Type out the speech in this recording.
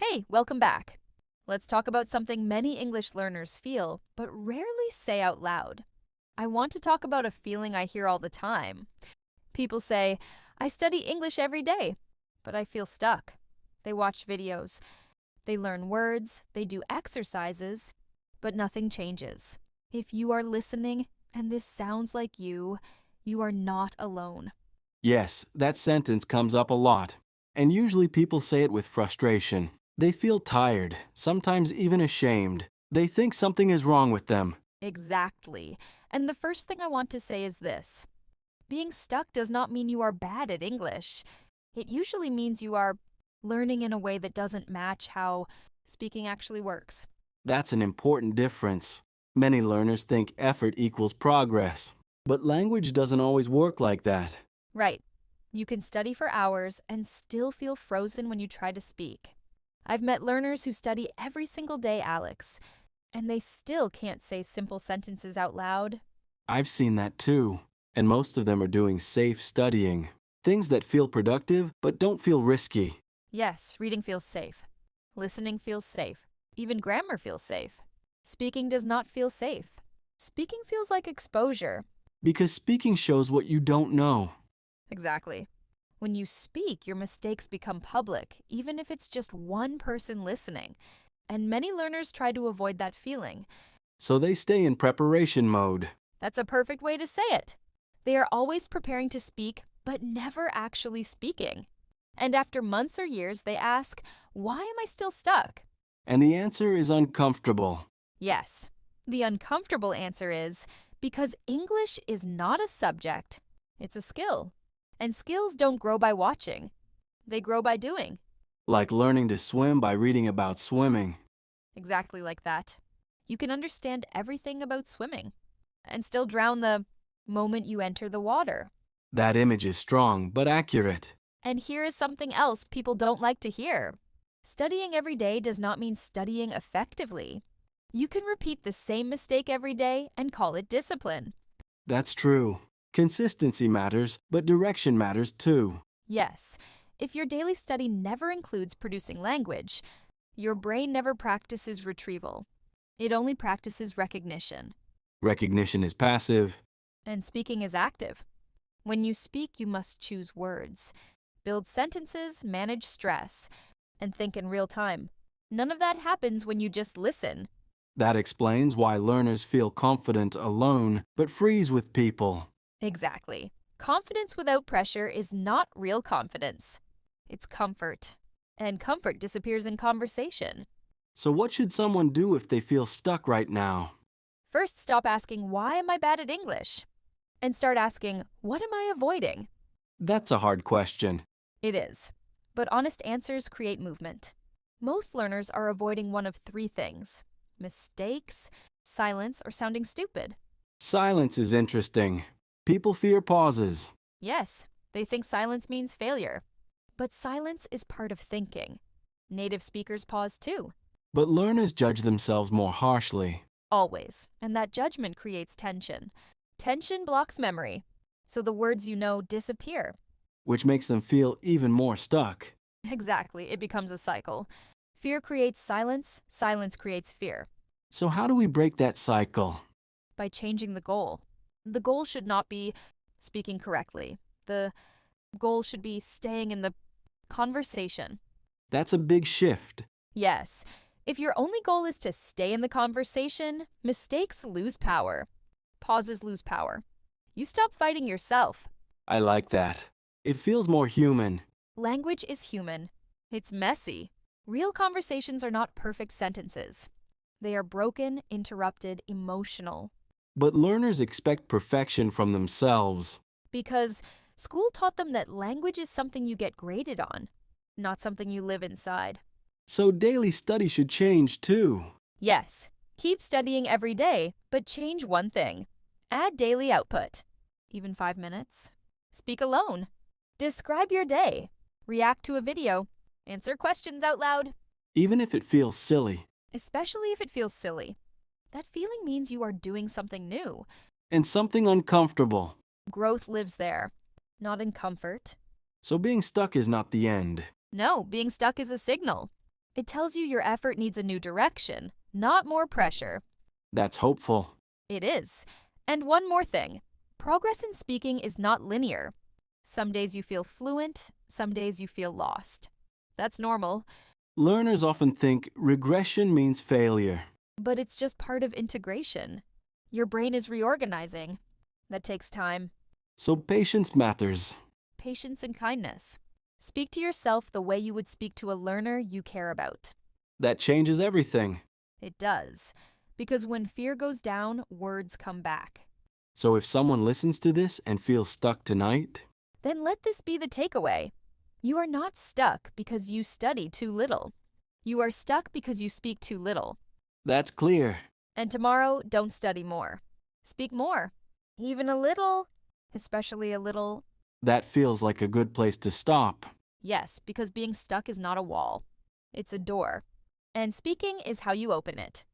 Hey, welcome back. Let's talk about something many English learners feel, but rarely say out loud. I want to talk about a feeling I hear all the time. People say, I study English every day, but I feel stuck. They watch videos, they learn words, they do exercises, but nothing changes. If you are listening and this sounds like you are not alone. Yes, that sentence comes up a lot, and usually people say it with frustration. They feel tired, sometimes even ashamed. They think something is wrong with them. Exactly. And the first thing I want to say is this. Being stuck does not mean you are bad at English. It usually means you are learning in a way that doesn't match how speaking actually works. That's an important difference. Many learners think effort equals progress, but language doesn't always work like that. Right. You can study for hours and still feel frozen when you try to speak. I've met learners who study every single day, Alex, and they still can't say simple sentences out loud. I've seen that too, and most of them are doing safe studying. Things that feel productive but don't feel risky. Yes, reading feels safe. Listening feels safe. Even grammar feels safe. Speaking does not feel safe. Speaking feels like exposure. Because speaking shows what you don't know. Exactly. When you speak, your mistakes become public, even if it's just one person listening. And many learners try to avoid that feeling. So they stay in preparation mode. That's a perfect way to say it. They are always preparing to speak, but never actually speaking. And after months or years, they ask, why am I still stuck? And the answer is uncomfortable. Yes. The uncomfortable answer is because English is not a subject, it's a skill. And skills don't grow by watching, they grow by doing. Like learning to swim by reading about swimming. Exactly like that. You can understand everything about swimming and still drown the moment you enter the water. That image is strong but accurate. And here is something else people don't like to hear. Studying every day does not mean studying effectively. You can repeat the same mistake every day and call it discipline. That's true. Consistency matters, but direction matters too. Yes, if your daily study never includes producing language, your brain never practices retrieval. It only practices recognition. Recognition is passive. And speaking is active. When you speak, you must choose words, build sentences, manage stress, and think in real time. None of that happens when you just listen. That explains why learners feel confident alone, but freeze with people. Exactly. Confidence without pressure is not real confidence. It's comfort. And comfort disappears in conversation. So what should someone do if they feel stuck right now? First, stop asking, why am I bad at English? And start asking, what am I avoiding? That's a hard question. It is. But honest answers create movement. Most learners are avoiding one of three things: mistakes, silence, or sounding stupid. Silence is interesting. People fear pauses. Yes, they think silence means failure. But silence is part of thinking. Native speakers pause too. But learners judge themselves more harshly. Always. And that judgment creates tension. Tension blocks memory. So the words you know disappear. Which makes them feel even more stuck. Exactly. It becomes a cycle. Fear creates silence. Silence creates fear. So how do we break that cycle? By changing the goal. The goal should not be speaking correctly. The goal should be staying in the conversation. That's a big shift. Yes. If your only goal is to stay in the conversation, mistakes lose power. Pauses lose power. You stop fighting yourself. I like that. It feels more human. Language is human. It's messy. Real conversations are not perfect sentences. They are broken, interrupted, emotional. But learners expect perfection from themselves. Because school taught them that language is something you get graded on, not something you live inside. So daily study should change too. Yes, keep studying every day, but change one thing. Add daily output. Even 5 minutes. Speak alone. Describe your day. React to a video. Answer questions out loud. Even if it feels silly. Especially if it feels silly. That feeling means you are doing something new. And something uncomfortable. Growth lives there, not in comfort. So being stuck is not the end. No, being stuck is a signal. It tells you your effort needs a new direction, not more pressure. That's hopeful. It is. And one more thing. Progress in speaking is not linear. Some days you feel fluent, some days you feel lost. That's normal, Learners often think regression means failure. but it's just part of integration. Your brain is reorganizing. That takes time, So patience matters. patience, and kindness. Speak to yourself the way you would speak to a learner you care about. That changes everything. It does. Because when fear goes down, words come back. So if someone listens to this and feels stuck tonight, Then let this be the takeaway. You are not stuck because you study too little. You are stuck because you speak too little. that's clear. And tomorrow, don't study more. Speak more. Even a little. Especially a little. That feels like a good place to stop. Yes, because being stuck is not a wall. It's a door. And speaking is how you open it.